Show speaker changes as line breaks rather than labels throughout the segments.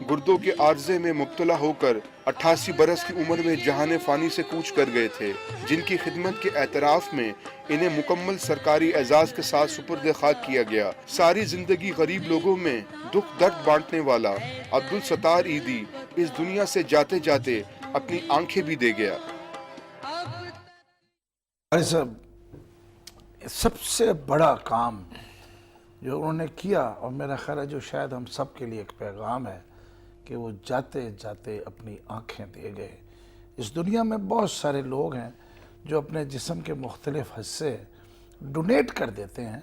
گردوں کے عارضے میں مبتلا ہو کر 88 برس کی عمر میں جہان فانی سے کوچ کر گئے تھے، جن کی خدمت کے اعتراف میں انہیں مکمل سرکاری اعزاز کے ساتھ سپرد خاک کیا گیا۔ ساری زندگی غریب لوگوں میں دکھ درد بانٹنے والا عبدالستار عیدی اس دنیا سے جاتے جاتے اپنی آنکھیں بھی دے گیا۔
بھائی صاحب، سب سے بڑا کام جو انہوں نے کیا، اور میرا خیال ہے جو شاید ہم سب کے لیے ایک پیغام ہے، کہ وہ جاتے جاتے اپنی آنکھیں دے گئے۔ اس دنیا میں بہت سارے لوگ ہیں جو اپنے جسم کے مختلف حصے ڈونیٹ کر دیتے ہیں۔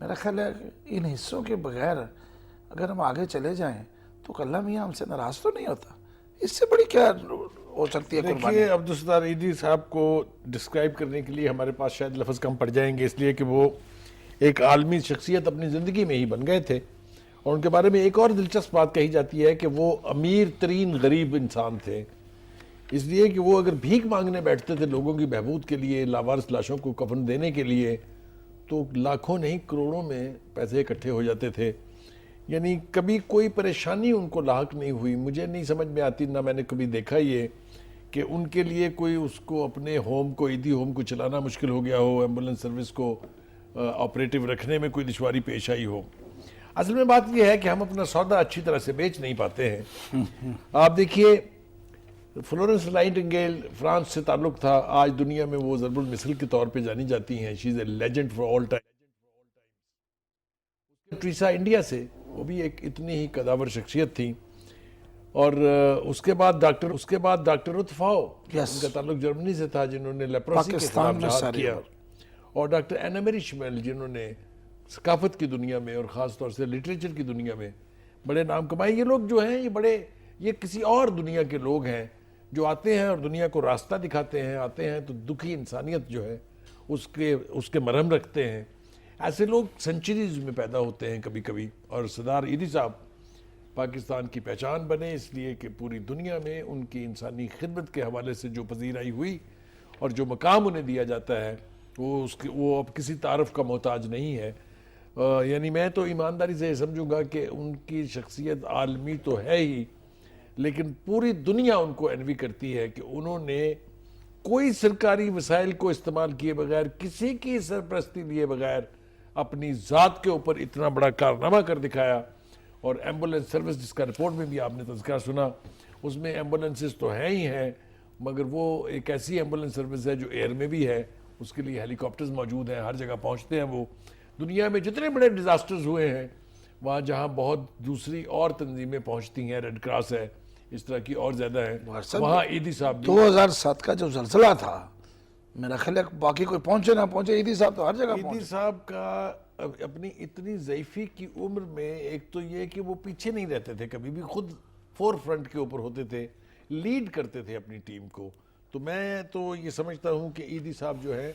میرا خیال ہے ان حصوں کے بغیر اگر ہم آگے چلے جائیں تو اللہ میاں ہم سے ناراض تو نہیں ہوتا۔ اس سے بڑی کیا ہو سکتی ہے قربانی؟
دیکھیے، عبدالستار عیدی صاحب کو ڈسکرائب کرنے کے لیے ہمارے پاس شاید لفظ کم پڑ جائیں گے، اس لیے کہ وہ ایک عالمی شخصیت اپنی زندگی میں ہی بن گئے تھے۔ اور ان کے بارے میں ایک اور دلچسپ بات کہی جاتی ہے کہ وہ امیر ترین غریب انسان تھے، اس لیے کہ وہ اگر بھیک مانگنے بیٹھتے تھے لوگوں کی بہبود کے لیے، لاوارث لاشوں کو کفن دینے کے لیے، تو لاکھوں نہیں کروڑوں میں پیسے اکٹھے ہو جاتے تھے۔ یعنی کبھی کوئی پریشانی ان کو لاحق نہیں ہوئی۔ مجھے نہیں سمجھ میں آتی، نہ میں نے کبھی دیکھا یہ کہ ان کے لیے کوئی اس کو اپنے ہوم کو، عیدی ہوم کو چلانا مشکل ہو گیا ہو، ایمبولنس سروس کو آپریٹو رکھنے میں کوئی دشواری پیش آئی ہو۔ اصل میں بات یہ ہے کہ ہم اپنا سودا اچھی طرح سے بیچ نہیں پاتے ہیں۔ آپ دیکھیے، فلورنس نائٹنگیل فرانس سے تعلق تھا، آج دنیا میں وہ ضرب المثل کے طور پہ جانی جاتی ہیں، she is a legend for all time. Teresa India سے، وہ بھی ایک اتنی ہی قداور شخصیت تھی۔ اور اس کے بعد ڈاکٹر رتفاؤ، ان کا تعلق جرمنی سے تھا، جنہوں نے لیپروسی کے خلاف جہاد کیا، اور ڈاکٹر اینا میری شمیل، جنہوں نے ثقافت کی دنیا میں اور خاص طور سے لٹریچر کی دنیا میں بڑے نام کمائے۔ یہ لوگ جو ہیں یہ کسی اور دنیا کے لوگ ہیں جو آتے ہیں اور دنیا کو راستہ دکھاتے ہیں، آتے ہیں تو دکھی انسانیت جو ہے اس کے مرہم رکھتے ہیں۔ ایسے لوگ سنچریز میں پیدا ہوتے ہیں کبھی کبھی، اور سردار عیدی صاحب پاکستان کی پہچان بنے اس لیے کہ پوری دنیا میں ان کی انسانی خدمت کے حوالے سے جو پذیرائی ہوئی اور جو مقام انہیں دیا جاتا ہے وہ اب کسی تعارف کا محتاج نہیں ہے۔ یعنی میں تو ایمانداری سے سمجھوں گا کہ ان کی شخصیت عالمی تو ہے ہی، لیکن پوری دنیا ان کو انوی کرتی ہے کہ انہوں نے کوئی سرکاری وسائل کو استعمال کیے بغیر، کسی کی سرپرستی لیے بغیر اپنی ذات کے اوپر اتنا بڑا کارنامہ کر دکھایا۔ اور ایمبولنس سروس، جس کا رپورٹ میں بھی آپ نے تذکرہ سنا، اس میں ایمبولنسز تو ہیں ہی ہیں، مگر وہ ایک ایسی ایمبولنس سروس ہے جو ایئر میں بھی ہے، اس کے لیے ہیلی کاپٹرز موجود ہیں، ہر جگہ پہنچتے ہیں۔ وہ دنیا میں جتنے بڑے ڈیزاسٹرز ہوئے ہیں، وہاں جہاں بہت دوسری اور تنظیمیں پہنچتی ہیں، ریڈ کراس ہے، اس طرح کی اور زیادہ ہیں، وہاں عیدی صاحب
2007 کا جو زلزلہ تھا، میرا خیال ہے باقی کوئی پہنچے نہ پہنچے، عیدی صاحب تو ہر جگہ پہنچے۔
عیدی صاحب کا اپنی اتنی ضعیفی کی عمر میں ایک تو یہ کہ وہ پیچھے نہیں رہتے تھے کبھی بھی، خود فور فرنٹ کے اوپر ہوتے تھے، لیڈ کرتے تھے اپنی ٹیم کو۔ تو میں تو یہ سمجھتا ہوں کہ عیدی صاحب جو ہے،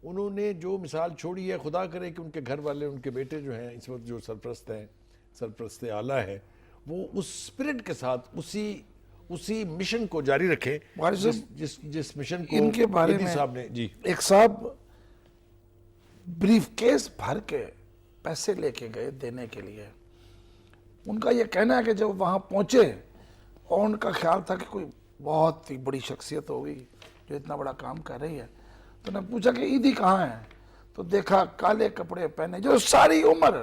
انہوں نے جو مثال چھوڑی ہے، خدا کرے کہ ان کے گھر والے، ان کے بیٹے جو ہیں اس وقت جو سرپرست ہیں، سرپرست اعلیٰ ہے، وہ اس سپرٹ کے ساتھ اسی مشن کو جاری رکھیں جس مشن کو
ان کے بارے
عیدی
میں
صاحب نے۔ جی،
ایک صاحب بریف کیس بھر کے پیسے لے کے گئے دینے کے لیے۔ ان کا یہ کہنا ہے کہ جب وہاں پہنچے اور ان کا خیال تھا کہ کوئی بہت ہی بڑی شخصیت ہوگی جو اتنا بڑا کام کر رہی ہے، تو نے پوچھا کہ عیدی کہاں ہے، تو دیکھا کالے کپڑے پہنے، جو ساری عمر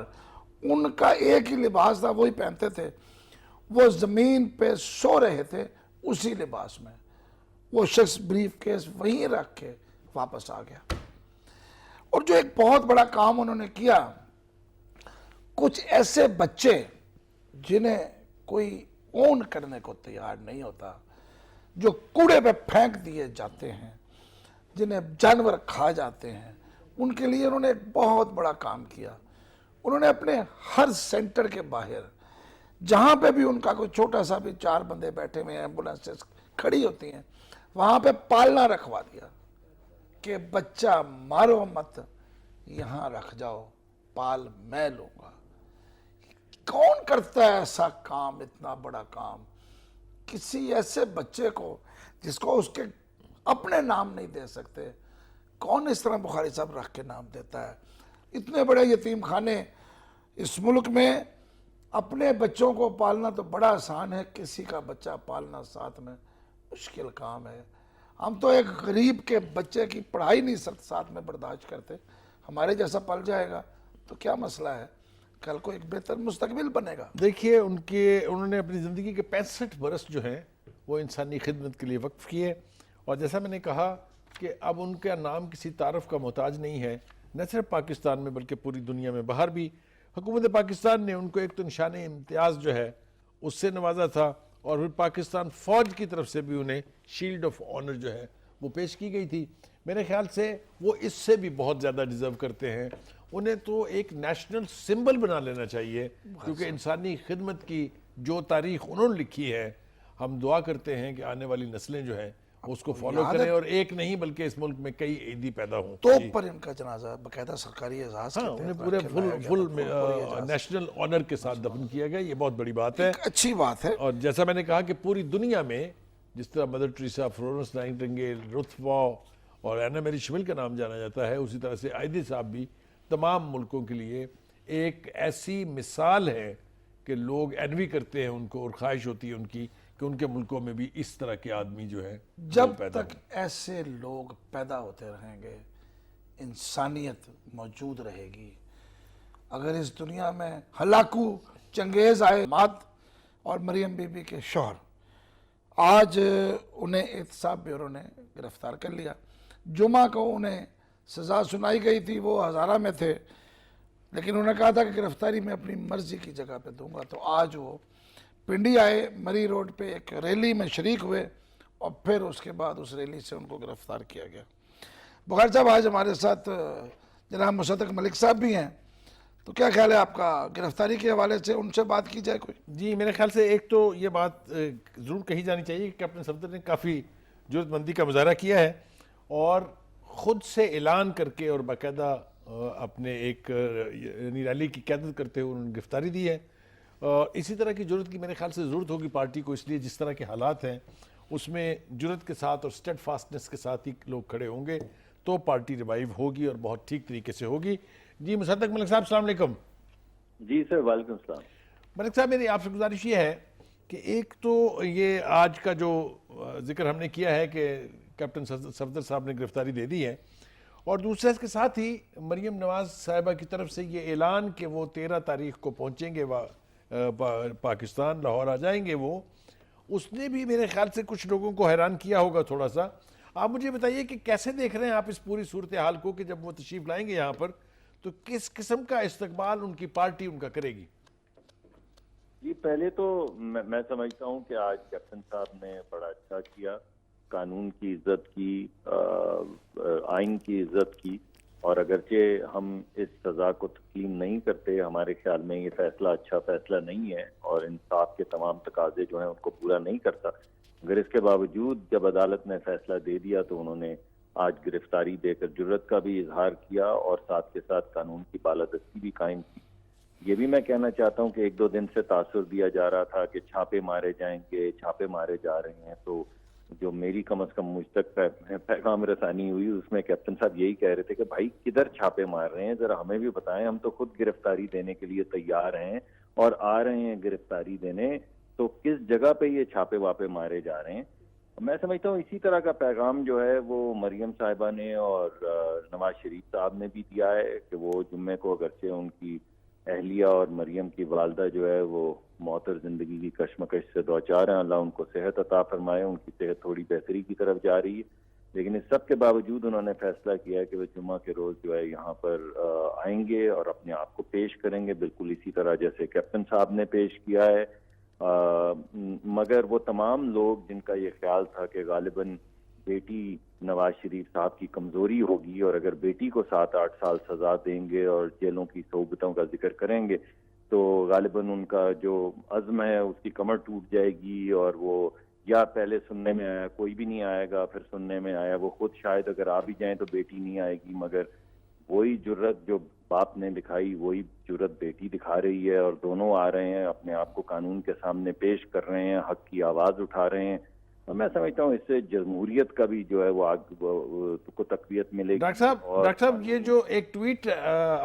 ان کا ایک ہی لباس تھا، وہی پہنتے تھے، وہ زمین پہ سو رہے تھے اسی لباس میں۔ وہ شخص بریف کیس وہیں رکھ کے واپس آ گیا۔ اور جو ایک بہت بڑا کام انہوں نے کیا، کچھ ایسے بچے جنہیں کوئی اون کرنے کو تیار نہیں ہوتا، جو کوڑے پہ پھینک دیے جاتے ہیں، جنہیں جانور کھا جاتے ہیں، ان کے لیے انہوں نے ایک بہت بڑا کام کیا۔ انہوں نے اپنے ہر سینٹر کے باہر، جہاں پہ بھی ان کا کوئی چھوٹا سا بھی 4 بندے بیٹھے ہوئے ہیں، ایمبولنس کھڑی ہوتی ہیں، وہاں پہ پالنا رکھوا دیا کہ بچہ مارو مت، یہاں رکھ جاؤ، پال میں لوں گا۔ کون کرتا ہے ایسا کام، اتنا بڑا کام، کسی ایسے بچے کو جس کو اس کے اپنے نام نہیں دے سکتے، کون اس طرح بخاری صاحب رکھ کے نام دیتا ہے؟ اتنے بڑے یتیم خانے اس ملک میں اپنے بچوں کو پالنا تو بڑا آسان ہے، کسی کا بچہ پالنا ساتھ میں مشکل کام ہے. ہم تو ایک غریب کے بچے کی پڑھائی نہیں ساتھ میں برداشت کرتے. ہمارے جیسا پل جائے گا تو کیا مسئلہ ہے، کل کو ایک بہتر مستقبل بنے گا.
دیکھیے انہوں نے اپنی زندگی کے 65 برس جو ہیں وہ انسانی خدمت کے لیے وقف کیے، اور جیسا میں نے کہا کہ اب ان کا نام کسی تعارف کا محتاج نہیں ہے، نہ صرف پاکستان میں بلکہ پوری دنیا میں. باہر بھی حکومت پاکستان نے ان کو ایک تو نشان امتیاز جو ہے اس سے نوازا تھا، اور پھر پاکستان فوج کی طرف سے بھی انہیں شیلڈ آف آنر جو ہے وہ پیش کی گئی تھی. میرے خیال سے وہ اس سے بھی بہت زیادہ ڈیزرو کرتے ہیں. انہیں تو ایک نیشنل سمبل بنا لینا چاہیے، کیونکہ انسانی خدمت کی جو تاریخ انہوں نے لکھی ہے، ہم دعا کرتے ہیں کہ آنے والی نسلیں جو ہیں اس کو فالو کریں، اور ایک نہیں بلکہ اس ملک میں کئی عیدی پیدا ہوں.
توپ پر ان کا جنازہ باقاعدہ سرکاری اعزاز
ہاں، انہیں پورے فل نیشنل آنر کے ساتھ دفن کیا گیا. یہ بہت بڑی بات ہے،
اچھی بات ہے.
اور جیسا میں نے کہا کہ پوری دنیا میں جس طرح مدر ٹریسا، فلورنس نائٹنگیل، رتھ واو اور اینا میری شمل کا نام جانا جاتا ہے، اسی طرح سے آئیدی صاحب بھی تمام ملکوں کے لیے ایک ایسی مثال ہے کہ لوگ اینوی کرتے ہیں ان کو، اور خواہش ہوتی ہے ان کی کہ ان کے ملکوں میں بھی اس طرح کے آدمی جو ہے
جب تک ایسے لوگ پیدا ہوتے رہیں گے انسانیت موجود رہے گی. اگر اس دنیا میں ہلاکو چنگیز آئے مات اور مریم بی بی کے شوہر، آج انہیں احتساب بیورو نے گرفتار کر لیا. جمعہ کو انہیں سزا سنائی گئی تھی، وہ ہزارہ میں تھے، لیکن انہوں نے کہا تھا کہ گرفتاری میں اپنی مرضی کی جگہ پہ دوں گا. تو آج وہ پنڈی آئے، مری روڈ پہ ایک ریلی میں شریک ہوئے، اور پھر اس کے بعد اس ریلی سے ان کو گرفتار کیا گیا. بخاری صاحب آج ہمارے ساتھ جناب مصدق ملک صاحب بھی ہیں، تو کیا خیال ہے آپ کا گرفتاری کے حوالے سے، ان سے بات کی جائے کوئی؟
جی میرے خیال سے ایک تو یہ بات ضرور کہی جانی چاہیے کہ کیپٹن صفدر نے کافی جرات مندی کا مظاہرہ کیا ہے، اور خود سے اعلان کر کے اور باقاعدہ اپنے ایک ریلی کی قیادت کرتے ہوئے انہوں نے گرفتاری دی ہے. اسی طرح کی جرات کی میرے خیال سے ضرورت ہوگی پارٹی کو، اس لیے جس طرح کے حالات ہیں اس میں جرات کے ساتھ اور اسٹیڈ فاسٹنس کے ساتھ ہی لوگ کھڑے ہوں گے تو پارٹی ریوائیو ہوگی اور بہت ٹھیک طریقے سے ہوگی. جی مصدق ملک صاحب السلام علیکم.
جی سر، وعلیکم السلام.
ملک صاحب میری آپ سے گزارش یہ ہے کہ ایک تو یہ آج کا جو ذکر ہم نے کیا ہے کہ کیپٹن صفدر صاحب نے گرفتاری دے دی ہے، اور دوسرے اس کے ساتھ ہی مریم نواز صاحبہ کی طرف سے یہ اعلان کہ وہ 13 تاریخ کو پہنچیں گے پاکستان، لاہور آ جائیں گے، وہ اس نے بھی میرے خیال سے کچھ لوگوں کو حیران کیا ہوگا تھوڑا سا. آپ مجھے بتائیے کہ کیسے دیکھ رہے ہیں آپ اس پوری صورتحال کو کہ جب وہ تشریف لائیں گے یہاں پر تو کس قسم کا استقبال ان کی پارٹی ان کا کرے گی؟
جی پہلے تو میں سمجھتا ہوں کہ آج کیپٹن صاحب نے بڑا اچھا کیا، قانون کی عزت کی، آئین کی عزت کی، اور اگرچہ ہم اس سزا کو تسلیم نہیں کرتے، ہمارے خیال میں یہ فیصلہ اچھا فیصلہ نہیں ہے اور انصاف کے تمام تقاضے جو ہیں ان کو پورا نہیں کرتا، مگر اس کے باوجود جب عدالت نے فیصلہ دے دیا تو انہوں نے آج گرفتاری دے کر جرت کا بھی اظہار کیا اور ساتھ کے ساتھ قانون کی بالادستی بھی قائم کی. یہ بھی میں کہنا چاہتا ہوں کہ 1-2 دن سے تاثر دیا جا رہا تھا کہ چھاپے مارے جائیں گے، چھاپے مارے جا رہے ہیں، تو جو میری کم از کم مجھ تک پیغام رسانی ہوئی اس میں کیپٹن صاحب یہی کہہ رہے تھے کہ بھائی کدھر چھاپے مار رہے ہیں، ذرا ہمیں بھی بتائیں، ہم تو خود گرفتاری دینے کے لیے تیار ہیں اور آ رہے ہیں گرفتاری دینے، تو کس جگہ پہ یہ چھاپے واپے مارے جا رہے ہیں. میں سمجھتا ہوں اسی طرح کا پیغام جو ہے وہ مریم صاحبہ نے اور نواز شریف صاحب نے بھی دیا ہے کہ وہ جمعے کو اگرچہ ان کی اہلیہ اور مریم کی والدہ جو ہے وہ معطر زندگی کی کشمکش سے دوچار ہیں، اللہ ان کو صحت عطا فرمائے، ان کی صحت تھوڑی بہتری کی طرف جا رہی ہے، لیکن اس سب کے باوجود انہوں نے فیصلہ کیا ہے کہ وہ جمعہ کے روز جو ہے یہاں پر آئیں گے اور اپنے آپ کو پیش کریں گے، بالکل اسی طرح جیسے کیپٹن صاحب نے پیش کیا ہے. مگر وہ تمام لوگ جن کا یہ خیال تھا کہ غالباً بیٹی نواز شریف صاحب کی کمزوری ہوگی اور اگر بیٹی کو 7-8 سال سزا دیں گے اور جیلوں کی صحبتوں کا ذکر کریں گے تو غالباً ان کا جو عزم ہے اس کی کمر ٹوٹ جائے گی، اور وہ یا پہلے سننے میں آیا کوئی بھی نہیں آئے گا، پھر سننے میں آیا وہ خود شاید اگر آ بھی جائیں تو بیٹی نہیں آئے گی، مگر وہی جرت جو باپ نے دکھائی وہی جرت بیٹی دکھا رہی ہے، اور دونوں آ رہے ہیں اپنے آپ کو قانون کے سامنے پیش کر رہے ہیں، حق کی آواز اٹھا رہے ہیں، اور میں سمجھتا ہوں اس سے جمہوریت کا بھی جو ہے وہ کو تقویت ملے گی.
ڈاکٹر صاحب یہ جو ایک ٹویٹ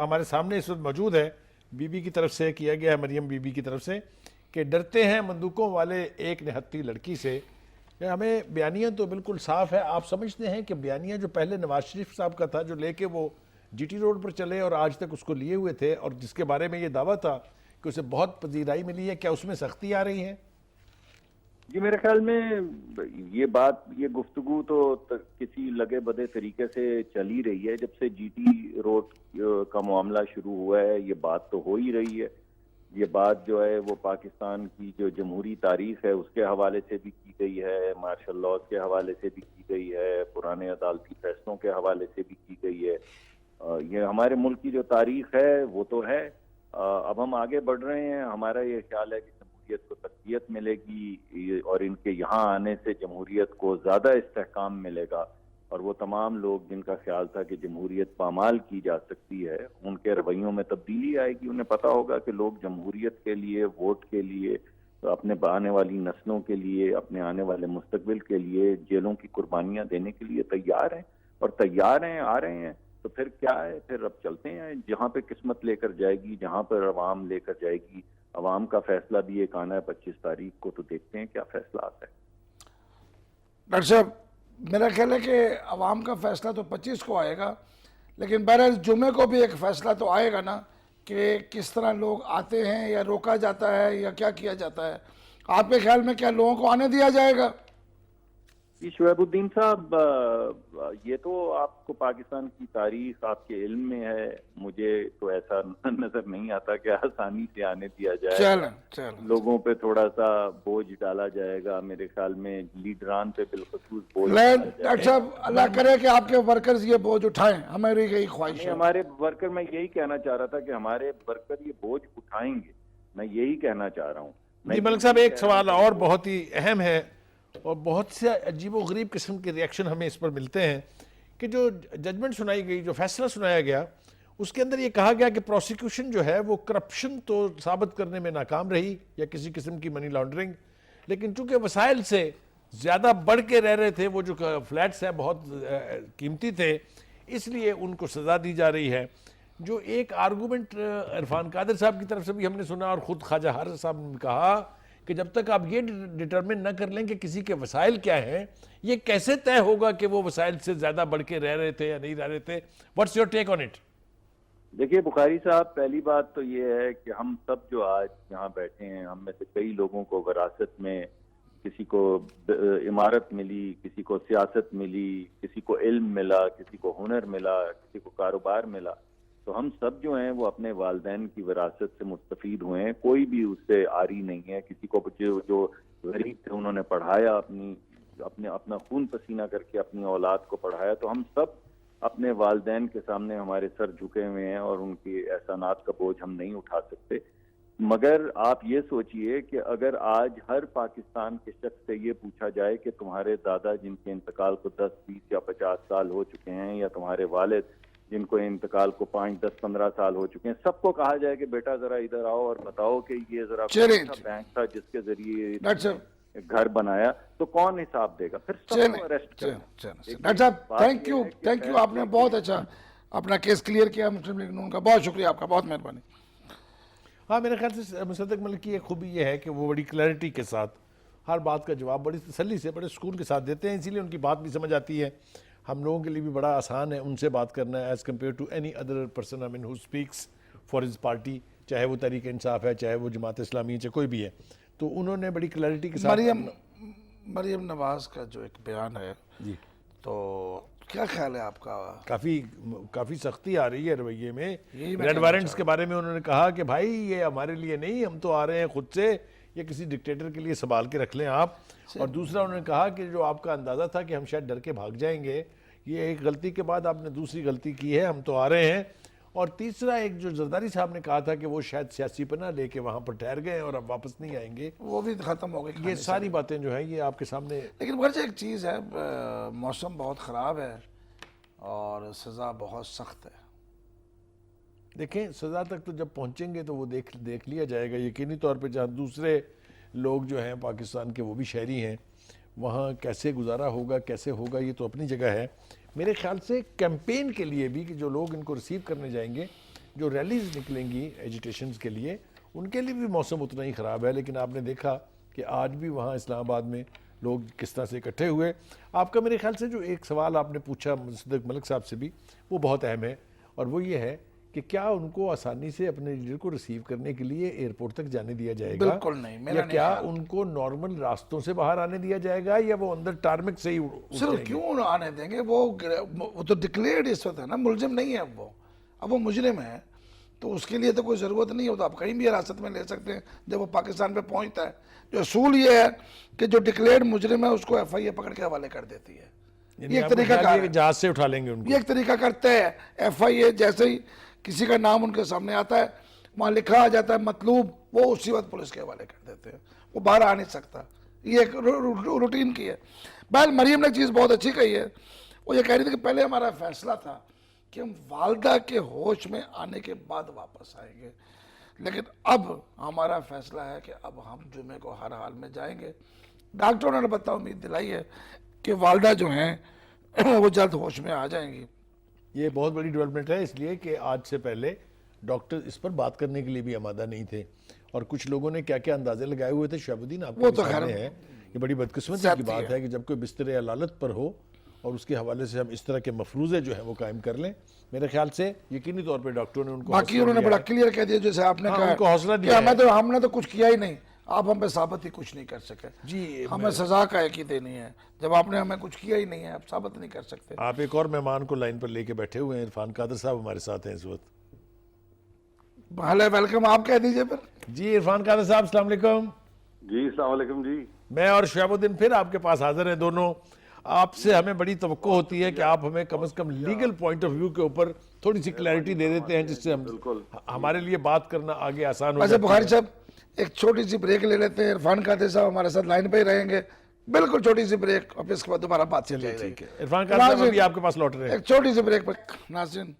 ہمارے سامنے اس وقت موجود ہے بی بی کی طرف سے کیا گیا ہے، مریم بی بی کی طرف سے، کہ ڈرتے ہیں بندوقوں والے ایک نہتی لڑکی سے. ہمیں بیانیہ تو بالکل صاف ہے. آپ سمجھتے ہیں کہ بیانیہ جو پہلے نواز شریف صاحب کا تھا، جو لے کے وہ جی ٹی روڈ پر چلے اور آج تک اس کو لیے ہوئے تھے، اور جس کے بارے میں یہ دعویٰ تھا کہ اسے بہت پذیرائی ملی ہے، کیا اس میں سختی آ رہی ہے؟
جی میرے خیال میں یہ گفتگو تو کسی لگے بدے طریقے سے چل ہی رہی ہے. جب سے جی ٹی روڈ کا معاملہ شروع ہوا ہے یہ بات تو ہو ہی رہی ہے. یہ بات جو ہے وہ پاکستان کی جو جمہوری تاریخ ہے اس کے حوالے سے بھی کی گئی ہے، مارشل لاز کے حوالے سے بھی کی گئی ہے، پرانے عدالتی فیصلوں کے حوالے سے بھی کی گئی ہے. یہ ہمارے ملک کی جو تاریخ ہے وہ تو ہے. اب ہم آگے بڑھ رہے ہیں. ہمارا یہ خیال ہے کہ جمہوریت کو تقویت ملے گی اور ان کے یہاں آنے سے جمہوریت کو زیادہ استحکام ملے گا، اور وہ تمام لوگ جن کا خیال تھا کہ جمہوریت پامال کی جا سکتی ہے ان کے رویوں میں تبدیلی آئے گی. انہیں پتہ ہوگا کہ لوگ جمہوریت کے لیے، ووٹ کے لیے، اپنے آنے والی نسلوں کے لیے، اپنے آنے والے مستقبل کے لیے جیلوں کی قربانیاں دینے کے لیے تیار ہیں، اور تیار ہیں، آ رہے ہیں. تو پھر کیا ہے، پھر اب چلتے ہیں جہاں پہ قسمت لے کر جائے گی، جہاں پر عوام لے کر جائے گی. عوام کا فیصلہ بھی ایک آنا ہے 25 تاریخ کو، تو دیکھتے ہیں کیا فیصلہ آتا ہے.
ڈاکٹر صاحب میرا خیال ہے کہ عوام کا فیصلہ تو 25 کو آئے گا، لیکن بہرحال جمعے کو بھی ایک فیصلہ تو آئے گا نا کہ کس طرح لوگ آتے ہیں، یا روکا جاتا ہے یا کیا کیا جاتا ہے. آپ کے خیال میں کیا لوگوں کو آنے دیا جائے گا؟
جی شعیب الدین صاحب، یہ تو آپ کو پاکستان کی تاریخ آپ کے علم میں ہے. مجھے تو ایسا نظر نہیں آتا کہ آسانی سے آنے دیا جائے. لوگوں پہ تھوڑا سا بوجھ ڈالا جائے گا. میرے خیال میں لیڈران پہ بالخصوص بوجھ ڈالا جائے گا.
ڈاکٹر صاحب اللہ کرے کہ آپ کے ورکرز یہ بوجھ اٹھائیں، ہماری یہی خواہش ہے.
ہمارے ورکر، میں یہی کہنا چاہ رہا تھا کہ ہمارے ورکر یہ بوجھ اٹھائیں گے. میں یہی کہنا چاہ رہا ہوں.
جی ملک صاحب، ایک سوال اور بہت ہی اہم ہے، اور بہت سے عجیب و غریب قسم کے ریاکشن ہمیں اس پر ملتے ہیں، کہ جو ججمنٹ سنائی گئی، جو فیصلہ سنایا گیا، اس کے اندر یہ کہا گیا کہ پروسیکیوشن جو ہے وہ کرپشن تو ثابت کرنے میں ناکام رہی یا کسی قسم کی منی لانڈرنگ، لیکن چونکہ وسائل سے زیادہ بڑھ کے رہ رہے تھے، وہ جو فلیٹس ہیں بہت قیمتی تھے، اس لیے ان کو سزا دی جا رہی ہے. جو ایک آرگومنٹ عرفان قادر صاحب کی طرف سے بھی ہم نے سنا، اور خود خواجہ حافظ صاحب نے کہا کہ جب تک آپ یہ ڈٹرمن نہ کر لیں کہ کسی کے وسائل کیا ہیں، یہ کیسے طے ہوگا کہ وہ وسائل سے زیادہ بڑھ کے رہ رہے تھے یا نہیں رہ رہے تھے. What's your take on it?
دیکھیے بخاری صاحب، پہلی بات تو یہ ہے کہ ہم سب جو آج یہاں بیٹھے ہیں، ہم میں سے کئی لوگوں کو وراثت میں کسی کو عمارت ملی، کسی کو سیاست ملی، کسی کو علم ملا، کسی کو ہنر ملا، کسی کو کاروبار ملا. تو ہم سب جو ہیں وہ اپنے والدین کی وراثت سے مستفید ہوئے ہیں. کوئی بھی اس سے عاری نہیں ہے. کسی کو جو غریب تھے انہوں نے پڑھایا، اپنا خون پسینہ کر کے اپنی اولاد کو پڑھایا. تو ہم سب اپنے والدین کے سامنے ہمارے سر جھکے ہوئے ہیں، اور ان کے احسانات کا بوجھ ہم نہیں اٹھا سکتے. مگر آپ یہ سوچئے کہ اگر آج ہر پاکستان کے شخص سے یہ پوچھا جائے کہ تمہارے دادا جن کے انتقال کو 10، 20 یا 50 سال ہو چکے ہیں، یا تمہارے والد جن کو انتقال کو 5، 10، 15 سال ہو چکے ہیں، سب کو کہا جائے کہ بیٹا ذرا ادھر آؤ اور بتاؤ کہ یہ ذرا بینک تھا جس کے ذریعے گھر بنایا، تو کون حساب دے گا؟ پھر سب کو اریسٹ کرنا.
ڈاکٹر صاحب تھینک یو، آپ نے بہت اچھا اپنا کیس کلیئر کیا. مسلم لیگ نون کا بہت شکریہ، آپ کا بہت مہربانی.
ہاں میرے خیال سے مصدق ملک کی ایک خوبی یہ ہے کہ وہ بڑی کلیئرٹی کے ساتھ ہر بات کا جواب بڑی تسلی سے، بڑے سکون کے ساتھ دیتے ہیں، اسی لیے ان کی بات بھی سمجھ آتی ہے. ہم لوگوں کے لیے بھی بڑا آسان ہے ان سے بات کرنا ہے as compare to any other person who speaks for his party، چاہے وہ تحریک انصاف ہے، چاہے وہ جماعت اسلامی ہے، چاہے کوئی بھی ہے. تو انہوں نے بڑی کلیئرٹی کے ساتھ
مریم نواز کا جو ایک بیان ہے،
جی
تو کیا خیال ہے آپ کا؟
کافی سختی آ رہی ہے رویے میں. ریڈ وارنٹس کے بارے میں انہوں نے کہا کہ بھائی یہ ہمارے لیے نہیں، ہم تو آ رہے ہیں خود سے، یہ کسی ڈکٹیٹر کے لیے سنبھال کے رکھ لیں آپ. اور دوسرا انہوں نے کہا کہ جو آپ کا اندازہ تھا کہ ہم شاید ڈر کے بھاگ جائیں گے، یہ ایک غلطی کے بعد آپ نے دوسری غلطی کی ہے، ہم تو آ رہے ہیں. اور تیسرا ایک جو زرداری صاحب نے کہا تھا کہ وہ شاید سیاسی پناہ لے کے وہاں پر ٹھہر گئے اور اب واپس نہیں آئیں گے،
وہ بھی ختم ہو گئی.
یہ ساری باتیں جو ہیں یہ آپ کے سامنے.
لیکن مگر ایک چیز ہے، موسم بہت خراب ہے اور سزا بہت سخت ہے.
دیکھیں سزا تک تو جب پہنچیں گے تو وہ دیکھ لیا جائے گا یقینی طور پہ. جہاں دوسرے لوگ جو ہیں پاکستان کے وہ بھی شہری ہیں، وہاں کیسے گزارا ہوگا، کیسے ہوگا، یہ تو اپنی جگہ ہے. میرے خیال سے کیمپین کے لیے بھی کہ جو لوگ ان کو ریسیو کرنے جائیں گے، جو ریلیز نکلیں گی ایجیٹیشنز کے لیے ان کے لیے بھی موسم اتنا ہی خراب ہے. لیکن آپ نے دیکھا کہ آج بھی وہاں اسلام آباد میں لوگ کس طرح سے اکٹھے ہوئے. آپ کا میرے خیال سے جو ایک سوال آپ نے پوچھا صدق ملک صاحب سے بھی وہ بہت اہم ہے, اور وہ یہ ہے کہ کیا ان کو آسانی سے اپنے لیڈر کو ریسیو کرنے کے لیے ایئرپورٹ تک جانے دیا جائے گا؟
بالکل نہیں,
یا کیا ان کو نارمل راستوں سے باہر آنے دیا جائے گا, یا وہ اندر ٹارمک سے ہی
صرف کیوں آنے دیں گے؟ وہ تو ڈکلیئرڈ اس وقت ہے نا, ملزم نہیں ہے اب وہ مجرم ہے, تو اس کے لیے تو کوئی ضرورت نہیں ہے, تو آپ کہیں بھی حراست میں لے سکتے ہیں جب وہ پاکستان پہ پہنچتا ہے. جو اصول یہ ہے کہ جو ڈکلیئرڈ مجرم ہے اس کو ایف آئی اے پکڑ کے حوالے کر دیتی ہے. یہ ایک طریقہ کار ہے,
جہاز سے اٹھا لیں گے ان کو.
یہ ایک طریقہ کرتے ہیں ایف آئی اے, جیسے ہی کسی کا نام ان کے سامنے آتا ہے وہاں لکھا آ جاتا ہے مطلوب, وہ اسی وقت پولیس کے حوالے کر دیتے ہیں, وہ باہر آ نہیں سکتا. یہ ایک روٹین کی ہے. بہرحال مریم نے چیز بہت اچھی کہی ہے, وہ یہ کہہ رہی تھی کہ پہلے ہمارا فیصلہ تھا کہ ہم والدہ کے ہوش میں آنے کے بعد واپس آئیں گے, لیکن اب ہمارا فیصلہ ہے کہ اب ہم جمعے کو ہر حال میں جائیں گے. ڈاکٹروں نے البتہ امید دلائی ہے کہ والدہ جو ہیں وہ جلد ہوش میں آ جائیں گی.
یہ بہت بڑی ڈیولپمنٹ ہے, اس لیے کہ آج سے پہلے ڈاکٹر اس پر بات کرنے کے لیے بھی آمادہ نہیں تھے, اور کچھ لوگوں نے کیا کیا اندازے لگائے ہوئے تھے. شہاب الدین آپ کو سامنے ہے, یہ بڑی بدقسمتی کی بات ہے کہ جب کوئی بستر علالت پر ہو اور اس کے حوالے سے ہم اس طرح کے مفروضے جو ہیں وہ قائم کر لیں. میرے خیال سے یقینی طور پہ ڈاکٹروں نے ان کو
باقی انہوں نے بڑا کلیئر کہہ دیا, جیسے آپ نے کہا
ان کو حوصلہ دیا
ہم نے تو کچھ کیا ہی نہیں, آپ ہم پہ ثابت ہی کچھ نہیں کر سکے.
جی
ہمیں سزا کا ایک ہی دینی ہے, جب آپ نے ہمیں کچھ کیا ہی نہیں ہے آپ ثابت نہیں کر سکتے.
آپ ایک اور مہمان کو لائن پر لے کے بیٹھے ہوئے ہیں, عرفان قادر صاحب ہمارے ساتھ ہیں اس وقت.
ہلو ویلکم, آپ کہہ دیجئے پھر.
جی عرفان قادر صاحب السلام علیکم.
جی السلام علیکم. جی
میں اور شہاب الدین پھر آپ کے پاس حاضر ہیں دونوں. آپ سے ہمیں بڑی توقع ہوتی ہے کہ آپ ہمیں کم از کم لیگل پوائنٹ آف ویو کے اوپر تھوڑی سی کلیئرٹی دے دیتے ہیں, جس سے ہمارے لیے بات کرنا آگے آسان ہو جاتا ہے.
بخاری صاحب ایک چھوٹی سی بریک لے لیتے ہیں, عرفان قادر صاحب ہمارے ساتھ لائن پہ ہی رہیں گے, بالکل چھوٹی سی بریک, اور پھر اس کے بعد دوبارہ بات چلے گی.
عرفان قادر صاحب ابھی آپ کے پاس لوٹ رہے ہیں.
ایک چھوٹی سی بریک پر ناظرین,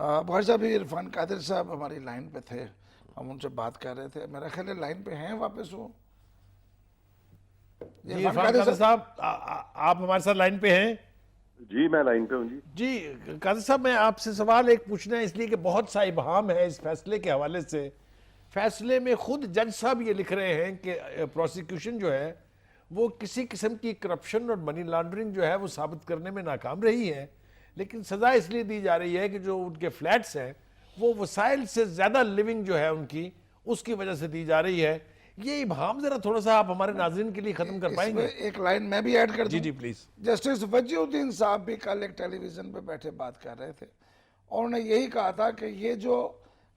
بخاری صاحب عرفان قادر صاحب ہماری لائن پہ تھے, ہم ان سے بات کر رہے تھے, میرا خیال ہے لائن پہ ہیں واپس وہ.
جی عرفان قادر صاحب آپ ہمارے ساتھ لائن پہ ہیں؟
جی میں لائن پہ ہوں.
جی قادر صاحب میں آپ سے سوال ایک پوچھنا ہے, اس لیے کہ بہت سا ابہام ہے اس فیصلے کے حوالے سے. فیصلے میں خود جج صاحب یہ لکھ رہے ہیں کہ پروسیکیوشن جو ہے وہ کسی قسم کی کرپشن اور منی لانڈرنگ جو ہے وہ ثابت کرنے میں ناکام رہی ہے, لیکن سزا اس لیے دی جا رہی ہے کہ جو ان کے فلیٹس ہیں وہ وسائل سے زیادہ لیونگ جو ہے ان کی, اس کی وجہ سے دی جا رہی ہے. یہ ابہام ذرا تھوڑا سا آپ ہمارے ناظرین کے لیے ختم کر پائیں گے؟
ایک لائن میں بھی ایڈ کر دوں.
جی پلیز.
جسٹس وجیہ الدین صاحب بھی کل ایک ٹیلی ویژن پہ بیٹھے بات کر رہے تھے, اور انہوں نے یہی کہا تھا کہ یہ جو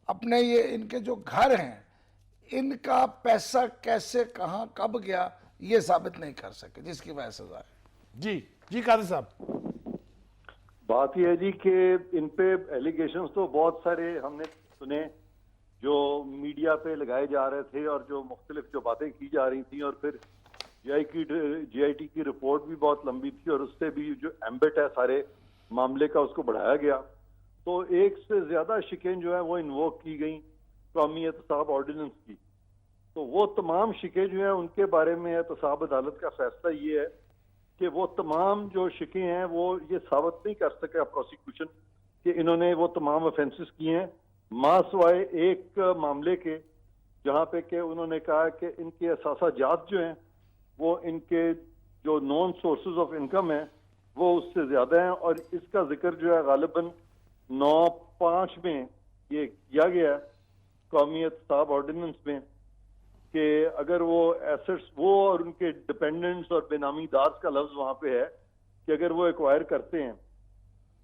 اپنے یہ ان کے جو گھر ہیں ان کا پیسہ کیسے کہاں کب گیا یہ ثابت نہیں کر سکے, جس کی وجہ سے سزا ہے.
جی قادر صاحب.
بات یہ ہے جی کہ ان پہ ایلیگیشنز تو بہت سارے ہم نے سنے جو میڈیا پہ لگائے جا رہے تھے, اور جو مختلف جو باتیں کی جا رہی تھیں, اور پھر جی آئی ٹی کی رپورٹ بھی بہت لمبی تھی, اور اس سے بھی جو ایمبٹ ہے سارے معاملے کا اس کو بڑھایا گیا. تو ایک سے زیادہ شکیں جو ہیں وہ انووک کی گئیں قومی احتساب آرڈیننس کی. تو وہ تمام شکیں جو ہیں ان کے بارے میں احتساب عدالت کا فیصلہ یہ ہے کہ وہ تمام جو شکیں ہیں وہ یہ ثابت نہیں کر سکا پروسیکیوشن کہ انہوں نے وہ تمام افینسز کیے ہیں, ماں سوائے ایک معاملے کے جہاں پہ کہ انہوں نے کہا کہ ان کے اثاثہ جات جو ہیں وہ ان کے جو نون سورسز آف انکم ہیں وہ اس سے زیادہ ہیں, اور اس کا ذکر جو ہے غالباً 9(5) میں یہ کیا گیا ہے قومی احتساب آرڈیننس میں, کہ اگر وہ ایسٹس وہ اور ان کے ڈپینڈنٹس اور بے نامی دارز کا لفظ وہاں پہ ہے کہ اگر وہ ایکوائر کرتے ہیں,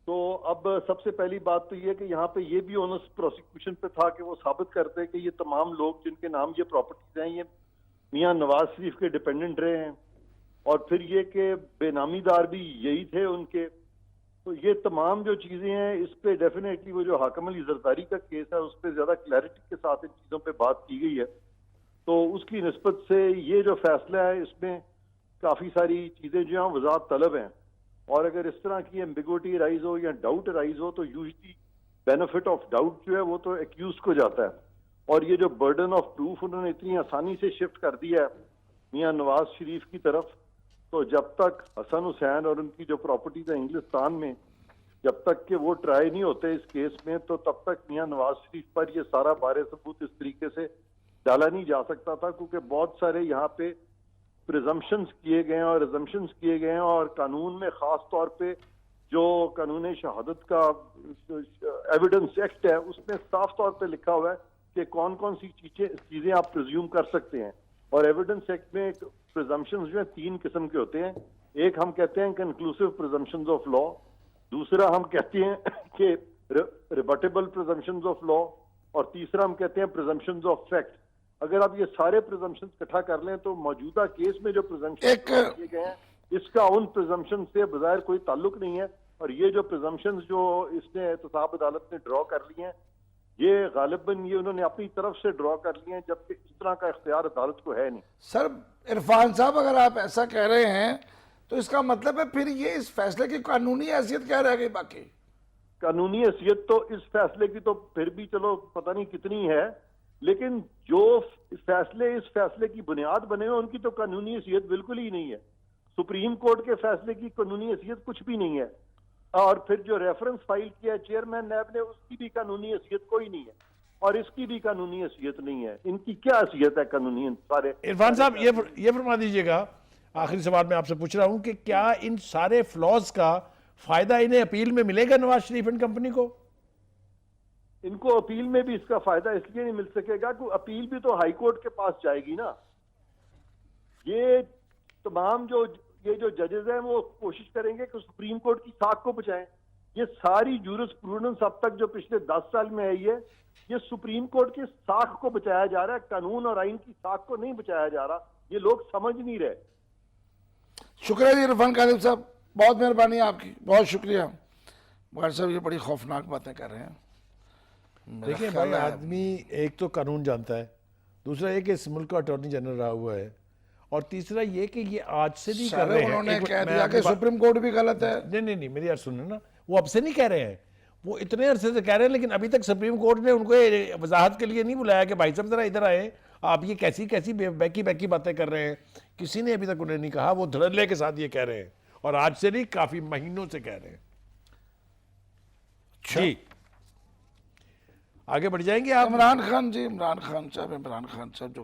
تو اب سب سے پہلی بات تو یہ کہ یہاں پہ یہ بھی اونس پروسیکیوشن پہ تھا کہ وہ ثابت کرتے کہ یہ تمام لوگ جن کے نام یہ پراپرٹیز ہیں یہ میاں نواز شریف کے ڈپینڈنٹ رہے ہیں, اور پھر یہ کہ بے نامی دار بھی یہی تھے ان کے. تو یہ تمام جو چیزیں ہیں اس پہ ڈیفینیٹلی وہ جو حاکم علی زرداری کا کیس ہے اس پہ زیادہ کلیئرٹی کے ساتھ ان چیزوں پہ بات کی گئی ہے. تو اس کی نسبت سے یہ جو فیصلہ ہے اس میں کافی ساری چیزیں جو ہیں وضاحت طلب ہیں, اور اگر اس طرح کی ایمبیگوٹی رائز ہو یا ڈاؤٹ رائز ہو تو یوزلی بینیفٹ آف ڈاؤٹ جو ہے وہ تو ایکیوز کو جاتا ہے, اور یہ جو برڈن آف پروف انہوں نے اتنی آسانی سے شفٹ کر دیا ہے میاں نواز شریف کی طرف, تو جب تک حسن حسین اور ان کی جو پراپرٹیز ہیں انگلستان میں جب تک کہ وہ ٹرائی نہیں ہوتے اس کیس میں تو تب تک میاں نواز شریف پر یہ سارا بار ثبوت اس طریقے سے ڈالا نہیں جا سکتا تھا، کیونکہ بہت سارے یہاں پہ پریزمپشنز کیے گئے ہیں اور ریزمپشنز کیے گئے ہیں، اور قانون میں خاص طور پہ جو قانون شہادت کا ایویڈنس ایکٹ ہے اس میں صاف طور پہ لکھا ہوا ہے کہ کون کون سی چیزیں آپ پریزیوم کر سکتے ہیں. اور ایویڈنس ایکٹ میں پریزمپشنز جو ہیں 3 قسم کے ہوتے ہیں. ایک ہم کہتے ہیں کنکلوسیو پریزمپشنز آف لا، دوسرا ہم کہتے ہیں کہ ریبٹیبل پریزمپشنز آف لا، اور تیسرا ہم کہتے ہیں پریزمپشنز آف فیکٹ. اگر آپ یہ سارے پریزمپشنز اکٹھا کر لیں تو موجودہ کیس میں جو پریزمپشنز کیے گئے ہیں اس کا ان پریزمپشن سے بظاہر کوئی تعلق نہیں ہے، اور یہ جو پریزمپشنز جو اس نے احتساب عدالت نے ڈرا کر لی ہیں یہ غالباً یہ انہوں نے اپنی طرف سے ڈرا کر لیے ہیں، جبکہ اس طرح کا اختیار عدالت کو ہے نہیں.
سر عرفان صاحب اگر آپ ایسا کہہ رہے ہیں تو اس کا مطلب ہے پھر یہ اس فیصلے کی قانونی حیثیت کیا رہ گئی؟ باقی
قانونی حیثیت تو اس فیصلے کی تو پھر بھی چلو پتہ نہیں کتنی ہے، لیکن جو فیصلے اس فیصلے کی بنیاد بنے ہوئے ان کی تو قانونی حیثیت بالکل ہی نہیں ہے. سپریم کورٹ کے فیصلے کی قانونی حیثیت کچھ بھی نہیں ہے، اور پھر جو ریفرنس فائل کیا چیئرمین نیب نے اس کی بھی قانونی حیثیت کوئی نہیں ہے، اور اس کی بھی قانونی حیثیت نہیں ہے. ان کی کیا حیثیت ہے قانونی؟ سارے
عرفان صاحب یہ فرما دیجئے گا، آخری سوال میں آپ سے پوچھ رہا ہوں کہ کیا ان سارے فلاز کا فائدہ انہیں اپیل میں ملے گا نواز شریف اینڈ کمپنی کو؟
ان کو اپیل میں بھی اس کا فائدہ اس لیے نہیں مل سکے گا کہ اپیل بھی تو ہائی کورٹ کے پاس جائے گی نا. یہ تمام یہ جو ججز ہیں وہ کوشش کریں گے کہ سپریم کورٹ کی ساکھ کو بچائیں. یہ ساری جورسپروڈنس اب تک جو پچھلے 10 سال میں آئی ہے یہ سپریم کورٹ کی ساکھ کو بچایا جا رہا ہے، قانون اور آئین کی ساکھ کو نہیں بچایا جا رہا. یہ لوگ سمجھ نہیں رہے.
شکریہ جی عرفان کاظم صاحب، بہت مہربانی آپ کی، بہت شکریہ. بخاری صاحب یہ بڑی خوفناک باتیں کر رہے ہیں.
دیکھیں بھائی، آدمی ایک تو قانون جانتا ہے، دوسرا یہ کہ اس ملک کا اٹارنی جنرل رہا ہوا ہے، اور تیسرا یہ کہ یہ آج سے نہیں کر رہے ہیں.
انہوں نے کہہ دیا کہ سپریم کورٹ بھی غلط ہے.
نہیں میری یار سنیں نا، وہ اب سے نہیں کہہ رہے ہیں، وہ اتنے عرصے سے کہہ رہے ہیں، لیکن ابھی تک سپریم کورٹ نے ان کو وضاحت کے لیے نہیں بلایا کہ بھائی صاحب ذرا ادھر آئے، آپ یہ کیسی بیکی باتیں کر رہے ہیں. کسی نے ابھی تک انہیں نہیں کہا، وہ دھڑلے کے ساتھ یہ کہہ رہے ہیں، اور آج سے نہیں کافی مہینوں سے کہہ رہے ہیں. جی آگے بڑھ جائیں گے آپ.
عمران خان صاحب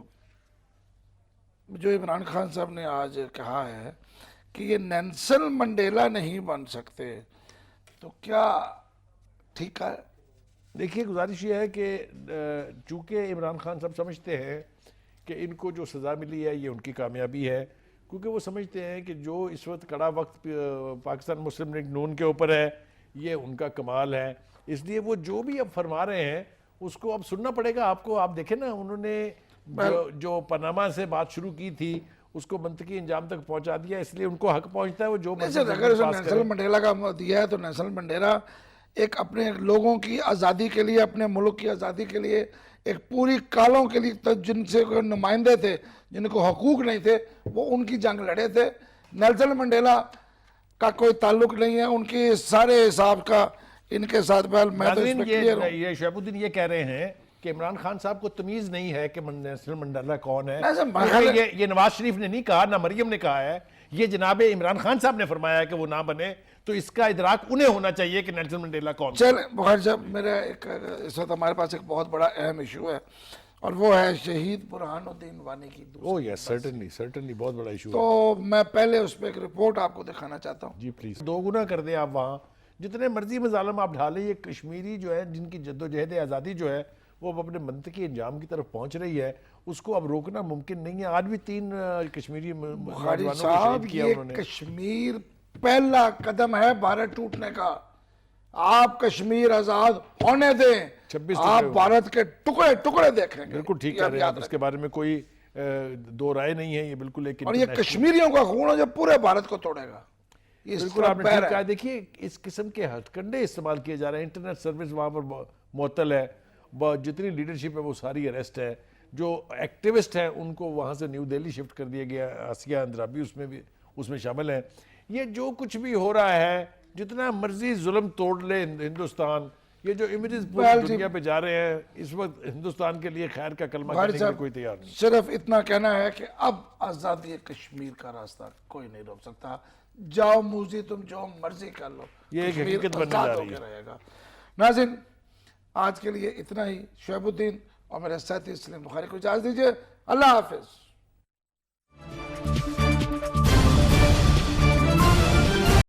جو عمران خان صاحب نے آج کہا ہے کہ یہ نیلسن منڈیلا نہیں بن سکتے، تو کیا ٹھیک ہے؟
دیکھیے گزارش یہ ہے کہ چونکہ عمران خان صاحب سمجھتے ہیں کہ ان کو جو سزا ملی ہے یہ ان کی کامیابی ہے، کیونکہ وہ سمجھتے ہیں کہ جو اس وقت کڑا وقت پاکستان مسلم لیگ نون کے اوپر ہے یہ ان کا کمال ہے. اس لیے وہ جو بھی اب فرما رہے ہیں اس کو اب سننا پڑے گا آپ کو. آپ دیکھیں نا، انہوں نے جو پاناما سے بات شروع کی تھی اس کو منطقی انجام تک پہنچا دیا، اس لیے ان کو حق پہنچتا ہے وہ جو
اگر نیلسن منڈیلا کا دیا ہے تو نیلسن منڈیلا ایک اپنے لوگوں کی آزادی کے لیے، اپنے ملک کی آزادی کے لیے، ایک پوری کالوں کے لیے جن سے نمائندے تھے جن کو حقوق نہیں تھے وہ ان کی جنگ لڑے تھے. نیلسن منڈیلا کا کوئی تعلق نہیں ہے ان کی سارے حساب کا ان کے ساتھ.
یہ شعیب الدین یہ کہہ رہے ہیں کہ عمران خان صاحب کو تمیز نہیں ہے کہ نیلسن منڈیلا کون ہے. یہ نواز شریف نے نہیں کہا، نہ مریم نے کہا ہے، یہ جناب عمران خان صاحب نے فرمایا ہے کہ وہ نہ بنے، تو اس کا ادراک انہیں ہونا چاہیے کہ نیلسن منڈیلا کون ہے.
چلیں بخاری صاحب، میرا اس وقت ہمارے پاس ایک بہت بڑا اہم ایشو ہے اور وہ ہے شہید برہان الدین وانی کی دوسری.
اوہ یس، سرٹنلی بہت بڑا ایشو ہے.
تو میں پہلے اس پہ ایک رپورٹ آپ کو دکھانا چاہتا ہوں.
جی پلیز. 2 گنا کر دیں آپ، وہاں جتنے مرضی مظالم آپ ڈھالیں، یہ کشمیری جو ہے جن کی جد و جہد آزادی جو ہے وہ اب اپنے منطقی انجام کی طرف پہنچ رہی ہے، اس کو اب روکنا ممکن نہیں ہے. آج بھی 3 کشمیری
بخاری صاحب، یہ کشمیر پہلا قدم ہے بھارت ٹوٹنے کا. آپ کشمیر آزاد ہونے دیں، آپ بھارت کے ٹکڑے ٹکڑے دیکھیں گے.
بالکل ٹھیک کہہ رہے ہیں آپ، اس کے بارے میں کوئی دو رائے نہیں ہے. یہ بالکل ایک،
اور یہ کشمیریوں کا خون ہے جو پورے بھارت کو توڑے گا.
بالکل آپ نے ٹھیک کہا. دیکھیے اس قسم کے ہتھ کنڈے استعمال کیے جا رہے ہیں. انٹرنیٹ سروس وہاں پر معطل ہے، جتنی لیڈرشپ ہے وہ ساری اریسٹ ہے. جو ایکٹیوسٹ ہیں ان کو وہاں سے نیو دہلی شفٹ کر دیا گیا. آسیہ اندرابی اس میں شامل ہیں. یہ جو کچھ بھی ہو رہا ہے، جتنا مرضی ظلم توڑ لے ہندوستان، یہ جو امیجز پوری دنیا پہ جا رہے ہیں اس وقت ہندوستان کے لیے خیر کا کلمہ کہنے کے لیے کوئی تیار نہیں.
صرف اتنا کہنا ہے کہ اب آزادی کشمیر کا راستہ کوئی نہیں روک سکتا. جاؤ موزی تم جو مرضی کر لو،
یہ ایک
کشمیر
حقیقت بننے
آزاد
جا
ہو
رہی
کے
ہے۔
رہے گا۔ ناظرین آج کے لیے اتنا ہی، شعیب الدین اور میرے ساتھی سلیم بخاری کو اجازت دیجیے، اللہ حافظ۔